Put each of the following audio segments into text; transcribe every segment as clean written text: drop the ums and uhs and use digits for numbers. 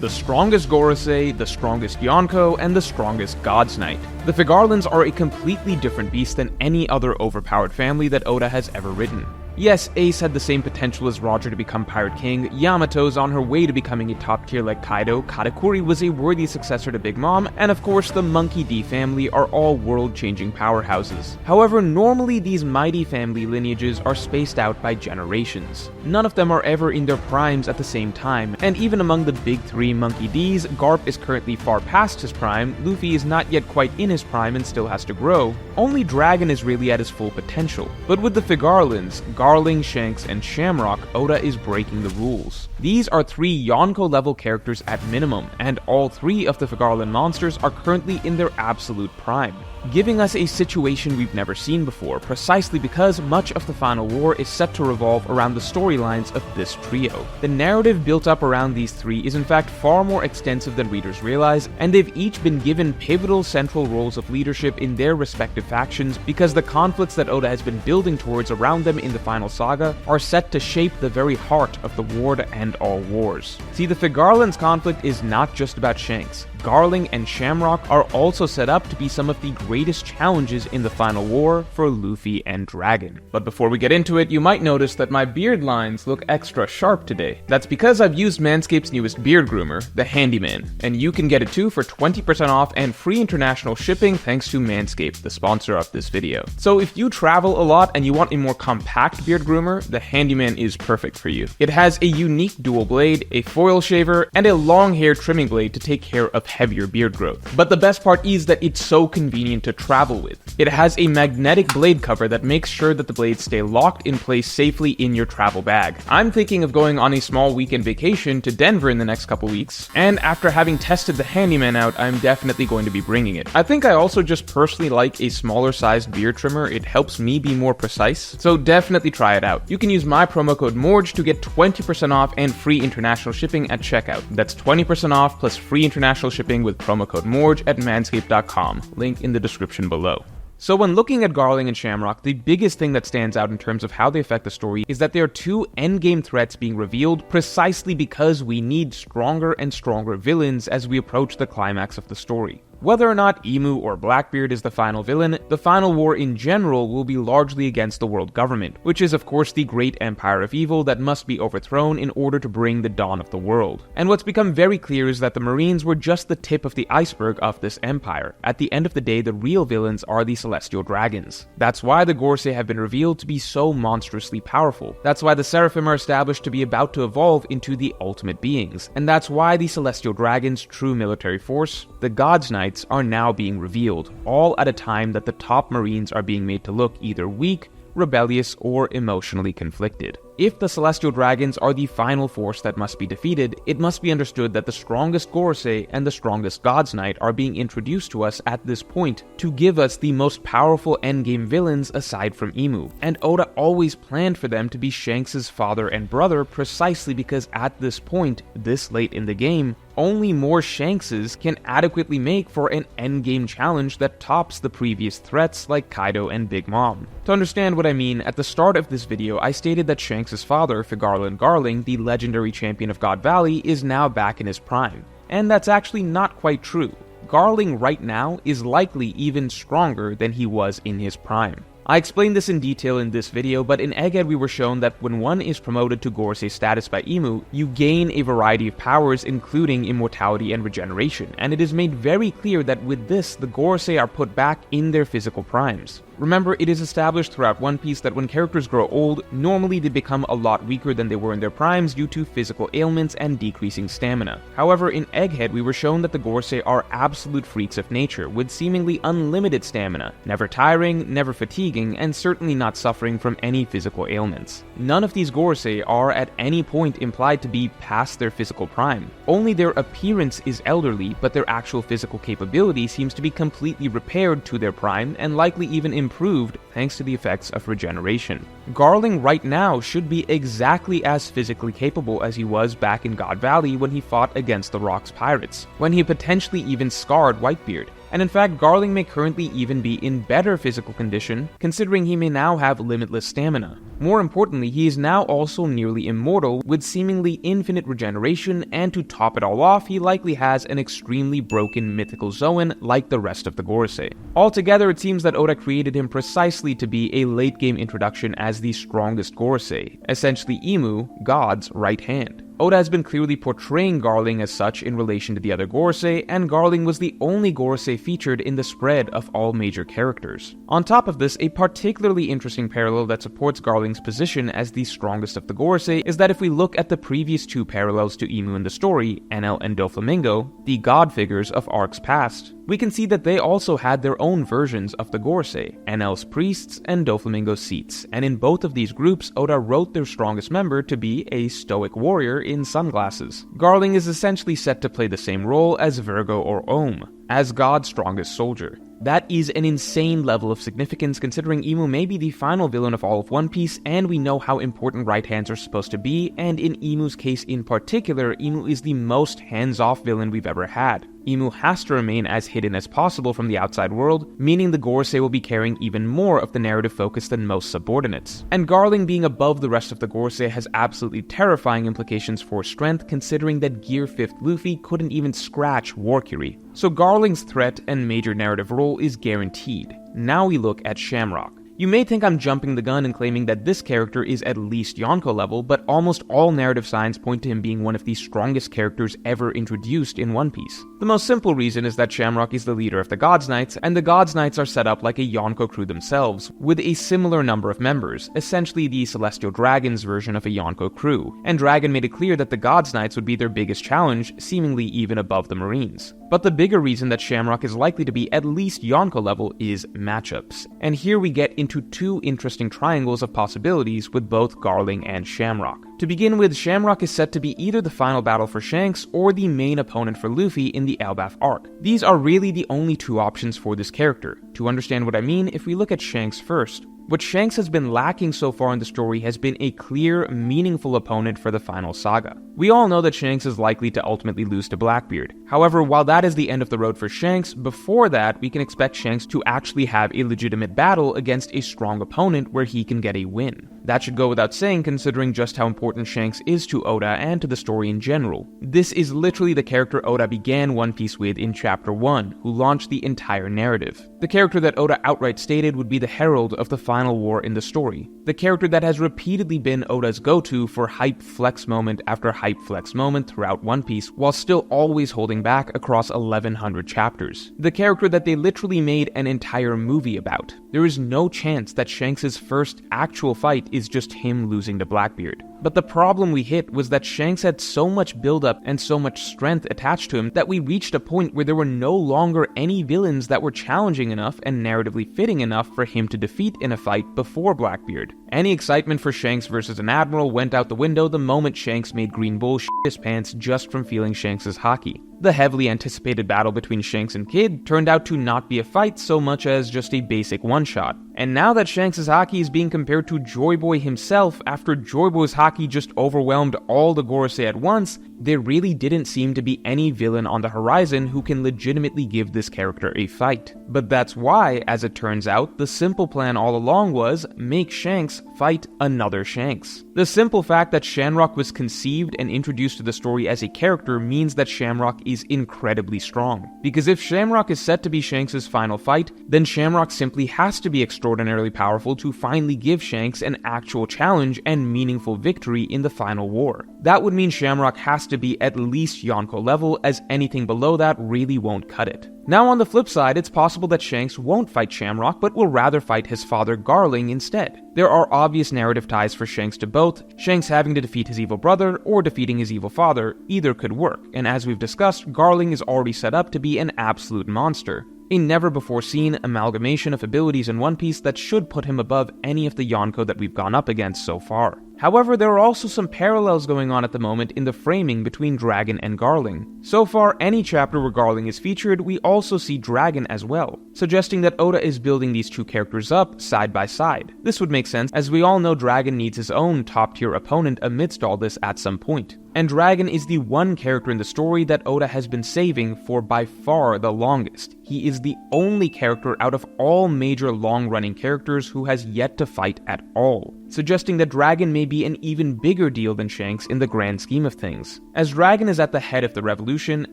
the strongest Gorosei, the strongest Yonko, and the strongest God's Knight. The Figarlands are a completely different beast than any other overpowered family that Oda has ever written. Yes, Ace had the same potential as Roger to become Pirate King, Yamato's on her way to becoming a top tier like Kaido, Katakuri was a worthy successor to Big Mom, and of course the Monkey D family are all world-changing powerhouses. However, normally these mighty family lineages are spaced out by generations. None of them are ever in their primes at the same time, and even among the big three Monkey Ds, Garp is currently far past his prime, Luffy is not yet quite in his prime and still has to grow, only Dragon is really at his full potential. But with the Figarlands, Garling, Shanks, and Shamrock, Oda is breaking the rules. These are 3 Yonko-level characters at minimum, and all 3 of the Figarland monsters are currently in their absolute prime, giving us a situation we've never seen before, precisely because much of the final war is set to revolve around the storylines of this trio. The narrative built up around these 3 is in fact far more extensive than readers realize, and they've each been given pivotal central roles of leadership in their respective factions because the conflicts that Oda has been building towards around them in the final saga are set to shape the very heart of the war to end all wars. See, the Figarlands conflict is not just about Shanks. Garling and Shamrock are also set up to be some of the greatest challenges in the final war for Luffy and Dragon. But before we get into it, you might notice that my beard lines look extra sharp today. That's because I've used Manscaped's newest beard groomer, the Handyman, and you can get it too for 20% off and free international shipping thanks to Manscaped, the sponsor of this video. So if you travel a lot and you want a more compact beard groomer, the Handyman is perfect for you. It has a unique dual blade, a foil shaver, and a long hair trimming blade to take care of heavier beard growth. But the best part is that it's so convenient to travel with. It has a magnetic blade cover that makes sure that the blades stay locked in place safely in your travel bag. I'm thinking of going on a small weekend vacation to Denver in the next couple weeks, and after having tested the Handyman out, I'm definitely going to be bringing it. I think I also just personally like a smaller sized beard trimmer. It helps me be more precise, so definitely try it out. You can use my promo code MORGE to get 20% off and free international shipping at checkout. That's 20% off plus free international shipping with promo code MORGE at manscaped.com, link in the description below. So when looking at Garling and Shamrock, the biggest thing that stands out in terms of how they affect the story is that they are 2 endgame threats being revealed precisely because we need stronger and stronger villains as we approach the climax of the story. Whether or not Emu or Blackbeard is the final villain, the final war in general will be largely against the world government, which is of course the great empire of evil that must be overthrown in order to bring the dawn of the world. And what's become very clear is that the Marines were just the tip of the iceberg of this empire. At the end of the day, the real villains are the Celestial Dragons. That's why the Gorosei have been revealed to be so monstrously powerful. That's why the Seraphim are established to be about to evolve into the ultimate beings. And that's why the Celestial Dragons' true military force, the God's Knights, are now being revealed, all at a time that the top Marines are being made to look either weak, rebellious, or emotionally conflicted. If the Celestial Dragons are the final force that must be defeated, it must be understood that the strongest Gorosei and the strongest God's Knight are being introduced to us at this point to give us the most powerful endgame villains aside from Emu. And Oda always planned for them to be Shanks' father and brother precisely because at this point, this late in the game, only more Shankses can adequately make for an endgame challenge that tops the previous threats like Kaido and Big Mom. To understand what I mean, at the start of this video, I stated that Shanks' father, Figarland Garling, the legendary champion of God Valley, is now back in his prime. And that's actually not quite true. Garling right now is likely even stronger than he was in his prime. I explained this in detail in this video, but in Egghead we were shown that when one is promoted to Gorosei status by Emu, you gain a variety of powers including immortality and regeneration, and it is made very clear that with this, the Gorosei are put back in their physical primes. Remember, it is established throughout One Piece that when characters grow old, normally they become a lot weaker than they were in their primes due to physical ailments and decreasing stamina. However, in Egghead we were shown that the Gorosei are absolute freaks of nature, with seemingly unlimited stamina, never tiring, never fatiguing, and certainly not suffering from any physical ailments. None of these Gorosei are at any point implied to be past their physical prime. Only their appearance is elderly, but their actual physical capability seems to be completely repaired to their prime, and likely even improved thanks to the effects of regeneration. Garling right now should be exactly as physically capable as he was back in God Valley when he fought against the Rock's pirates, when he potentially even scarred Whitebeard. and in fact Garling may currently even be in better physical condition, considering he may now have limitless stamina. More importantly, he is now also nearly immortal, with seemingly infinite regeneration, and to top it all off, he likely has an extremely broken mythical Zoan like the rest of the Gorosei. Altogether, it seems that Oda created him precisely to be a late-game introduction as the strongest Gorosei, essentially Imu, God's right hand. Oda has been clearly portraying Garling as such in relation to the other Gorosei, and Garling was the only Gorosei featured in the spread of all major characters. On top of this, a particularly interesting parallel that supports Garling's position as the strongest of the Gorosei is that if we look at the previous two parallels to Imu in the story, Enel and Doflamingo, the god figures of arcs past, we can see that they also had their own versions of the Gorosei, Enel's priests and Doflamingo's seats, and in both of these groups, Oda wrote their strongest member to be a stoic warrior in sunglasses. Garling is essentially set to play the same role as Virgo or Ohm, as God's strongest soldier. That is an insane level of significance considering Imu may be the final villain of all of One Piece, and we know how important right hands are supposed to be, and in Imu's case in particular, Imu is the most hands-off villain we've ever had. Imu has to remain as hidden as possible from the outside world, meaning the Gorosei will be carrying even more of the narrative focus than most subordinates. And Garling being above the rest of the Gorosei has absolutely terrifying implications for strength, considering that Gear 5th Luffy couldn't even scratch Warcury. So Garling's threat and major narrative role is guaranteed. Now we look at Shamrock. You may think I'm jumping the gun and claiming that this character is at least Yonko level, but almost all narrative signs point to him being one of the strongest characters ever introduced in One Piece. The most simple reason is that Shamrock is the leader of the God's Knights, and the God's Knights are set up like a Yonko crew themselves, with a similar number of members, essentially the Celestial Dragon's version of a Yonko crew, and Dragon made it clear that the God's Knights would be their biggest challenge, seemingly even above the Marines. But the bigger reason that Shamrock is likely to be at least Yonko level is matchups, and here we get into two interesting triangles of possibilities with both Garling and Shamrock. To begin with, Shamrock is set to be either the final battle for Shanks or the main opponent for Luffy in the Elbaf arc. These are really the only two options for this character. To understand what I mean, if we look at Shanks first. What Shanks has been lacking so far in the story has been a clear, meaningful opponent for the final saga. We all know that Shanks is likely to ultimately lose to Blackbeard. However, while that is the end of the road for Shanks, before that, we can expect Shanks to actually have a legitimate battle against a strong opponent where he can get a win. That should go without saying considering just how important Shanks is to Oda and to the story in general. This is literally the character Oda began One Piece with in Chapter 1, who launched the entire narrative. The character that Oda outright stated would be the herald of the final war in the story. The character that has repeatedly been Oda's go-to for hype flex moment after hype flex moment throughout One Piece, while still always holding back across 1100 chapters. The character that they literally made an entire movie about. There is no chance that Shanks' first actual fight is just him losing to Blackbeard. But the problem we hit was that Shanks had so much build-up and so much strength attached to him that we reached a point where there were no longer any villains that were challenging enough and narratively fitting enough for him to defeat in a fight before Blackbeard. Any excitement for Shanks versus an admiral went out the window the moment Shanks made Green Bull shit his pants just from feeling Shanks' hockey. The heavily anticipated battle between Shanks and Kid turned out to not be a fight so much as just a basic one-shot. And now that Shanks' hockey is being compared to Joy Boy himself after Joy Boy's hockey just overwhelmed all the Gorosei at once, there really didn't seem to be any villain on the horizon who can legitimately give this character a fight. But that's why, as it turns out, the simple plan all along was make Shanks fight another Shanks. The simple fact that Shamrock was conceived and introduced to the story as a character means that Shamrock is incredibly strong. Because if Shamrock is set to be Shanks' final fight, then Shamrock simply has to be extraordinarily powerful to finally give Shanks an actual challenge and meaningful victory in the final war. That would mean Shamrock has to be at least Yonko level, as anything below that really won't cut it. Now on the flip side, it's possible that Shanks won't fight Shamrock, but will rather fight his father Garling instead. There are obvious narrative ties for Shanks to both. Shanks having to defeat his evil brother, or defeating his evil father, either could work, and as we've discussed, Garling is already set up to be an absolute monster. A never-before-seen amalgamation of abilities in One Piece that should put him above any of the Yonko that we've gone up against so far. However, there are also some parallels going on at the moment in the framing between Dragon and Garling. So far, any chapter where Garling is featured, we also see Dragon as well, suggesting that Oda is building these two characters up side by side. This would make sense, as we all know Dragon needs his own top-tier opponent amidst all this at some point. And Dragon is the one character in the story that Oda has been saving for by far the longest. He is the only character out of all major long-running characters who has yet to fight at all, suggesting that Dragon may be an even bigger deal than Shanks in the grand scheme of things. As Dragon is at the head of the revolution,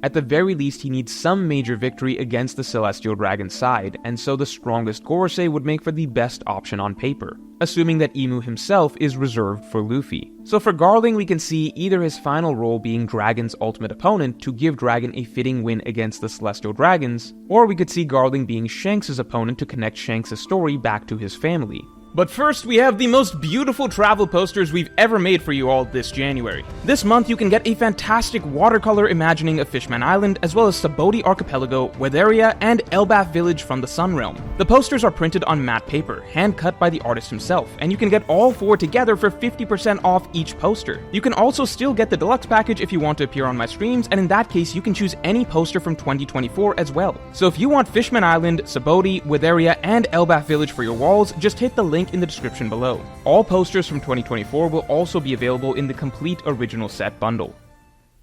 at the very least he needs some major victory against the Celestial Dragon's side, and so the strongest Gorosei would make for the best option on paper, assuming that Imu himself is reserved for Luffy. So for Garling, we can see either his final role being Dragon's ultimate opponent to give Dragon a fitting win against the Celestial Dragons, or we could see Garling being Shanks' opponent to connect Shanks' story back to his family. But first, we have the most beautiful travel posters we've ever made for you all this January. This month, you can get a fantastic watercolor imagining of Fishman Island, as well as Saboti Archipelago, Weatheria, and Elbaf Village from the Sun Realm. The posters are printed on matte paper, hand-cut by the artist himself, and you can get all 4 together for 50% off each poster. You can also still get the deluxe package if you want to appear on my streams, and in that case, you can choose any poster from 2024 as well. So if you want Fishman Island, Saboti, Weatheria, and Elbaf Village for your walls, just hit the link in the description below. All posters from 2024 will also be available in the complete original set bundle.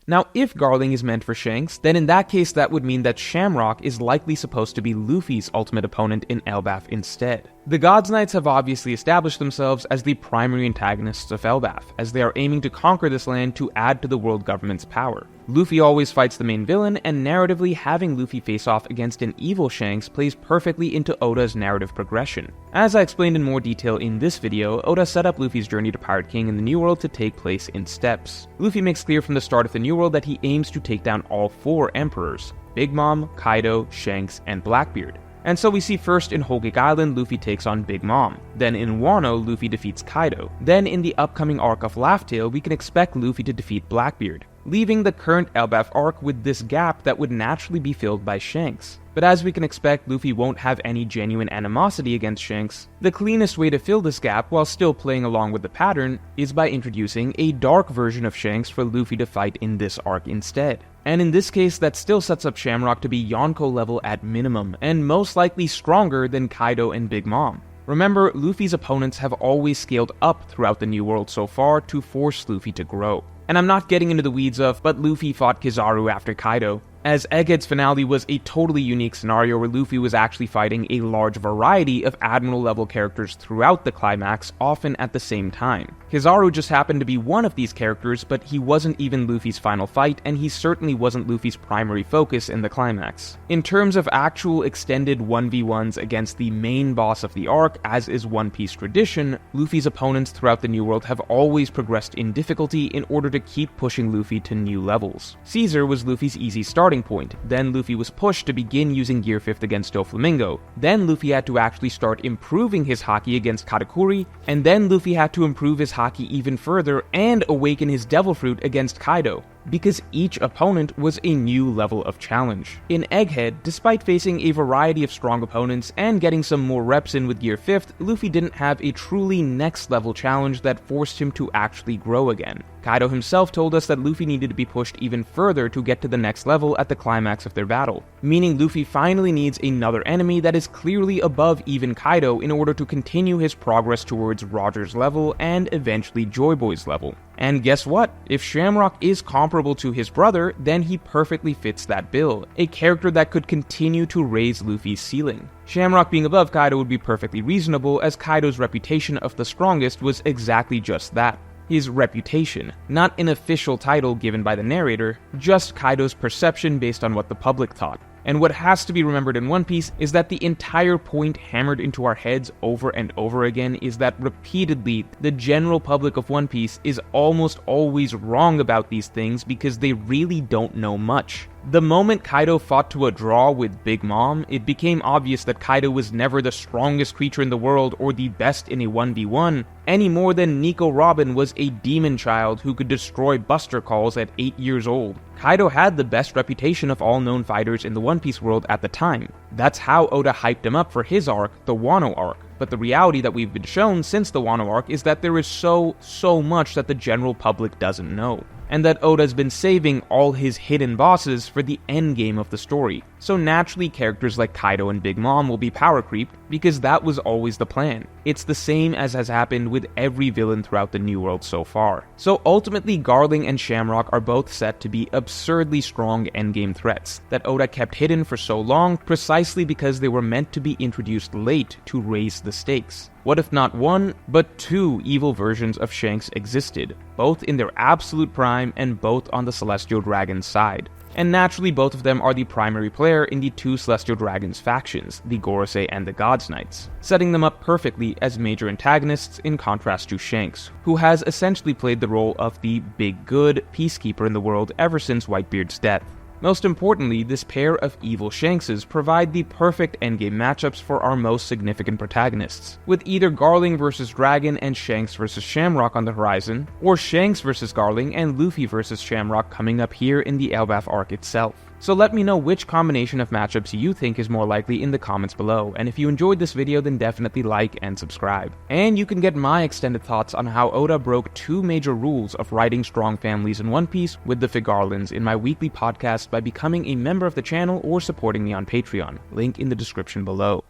Now, if Garling is meant for Shanks, then in that case that would mean that Shamrock is likely supposed to be Luffy's ultimate opponent in Elbaf instead. The Gods Knights have obviously established themselves as the primary antagonists of Elbaf, as they are aiming to conquer this land to add to the world government's power. Luffy always fights the main villain, and narratively having Luffy face off against an evil Shanks plays perfectly into Oda's narrative progression. As I explained in more detail in this video, Oda set up Luffy's journey to Pirate King in the New World to take place in steps. Luffy makes clear from the start of the New World that he aims to take down all 4 emperors: Big Mom, Kaido, Shanks, and Blackbeard. And so we see first in Whole Cake Island, Luffy takes on Big Mom. Then in Wano, Luffy defeats Kaido. Then in the upcoming arc of Laugh Tale, we can expect Luffy to defeat Blackbeard, leaving the current Elbaf arc with this gap that would naturally be filled by Shanks. But as we can expect, Luffy won't have any genuine animosity against Shanks. The cleanest way to fill this gap while still playing along with the pattern is by introducing a dark version of Shanks for Luffy to fight in this arc instead. And in this case, that still sets up Shamrock to be Yonko level at minimum, and most likely stronger than Kaido and Big Mom. Remember, Luffy's opponents have always scaled up throughout the New World so far to force Luffy to grow. And I'm not getting into the weeds of, but Luffy fought Kizaru after Kaido, as Egghead's finale was a totally unique scenario where Luffy was actually fighting a large variety of Admiral-level characters throughout the climax, often at the same time. Kizaru just happened to be one of these characters, but he wasn't even Luffy's final fight, and he certainly wasn't Luffy's primary focus in the climax. In terms of actual extended 1v1s against the main boss of the arc, as is One Piece tradition, Luffy's opponents throughout the New World have always progressed in difficulty in order to keep pushing Luffy to new levels. Caesar was Luffy's easy starting point, then Luffy was pushed to begin using Gear 5th against Doflamingo, then Luffy had to actually start improving his haki against Katakuri, and then Luffy had to improve his haki even further and awaken his Devil Fruit against Kaido, because each opponent was a new level of challenge. In Egghead, despite facing a variety of strong opponents and getting some more reps in with Gear 5th, Luffy didn't have a truly next level challenge that forced him to actually grow again. Kaido himself told us that Luffy needed to be pushed even further to get to the next level at the climax of their battle, meaning Luffy finally needs another enemy that is clearly above even Kaido in order to continue his progress towards Roger's level and eventually Joy Boy's level. And guess what? If Shamrock is comparable to his brother, then he perfectly fits that bill, a character that could continue to raise Luffy's ceiling. Shamrock being above Kaido would be perfectly reasonable, as Kaido's reputation of the strongest was exactly just that. His reputation, not an official title given by the narrator, just Kaido's perception based on what the public thought. And what has to be remembered in One Piece is that the entire point hammered into our heads over and over again is that repeatedly, the general public of One Piece is almost always wrong about these things because they really don't know much. The moment Kaido fought to a draw with Big Mom, it became obvious that Kaido was never the strongest creature in the world or the best in a 1v1, any more than Nico Robin was a demon child who could destroy Buster Calls at 8 years old. Kaido had the best reputation of all known fighters in the One Piece world at the time. That's how Oda hyped him up for his arc, the Wano arc. But the reality that we've been shown since the Wano arc is that there is so much that the general public doesn't know, and that Oda's been saving all his hidden bosses for the endgame of the story. So naturally, characters like Kaido and Big Mom will be power creeped because that was always the plan. It's the same as has happened with every villain throughout the New World so far. So ultimately, Garling and Shamrock are both set to be absurdly strong endgame threats that Oda kept hidden for so long precisely because they were meant to be introduced late to raise the stakes. What if not one, but two evil versions of Shanks existed, both in their absolute prime and both on the Celestial Dragon's side? And naturally, both of them are the primary player in the two Celestial Dragons factions, the Gorosei and the Gods Knights, setting them up perfectly as major antagonists in contrast to Shanks, who has essentially played the role of the big good peacekeeper in the world ever since Whitebeard's death. Most importantly, this pair of evil Shankses provide the perfect endgame matchups for our most significant protagonists, with either Garling vs Dragon and Shanks vs Shamrock on the horizon, or Shanks vs Garling and Luffy vs Shamrock coming up here in the Elbaf arc itself. So let me know which combination of matchups you think is more likely in the comments below, and if you enjoyed this video then definitely like and subscribe. And you can get my extended thoughts on how Oda broke two major rules of writing strong families in One Piece with the Figarlands in my weekly podcast by becoming a member of the channel or supporting me on Patreon, link in the description below.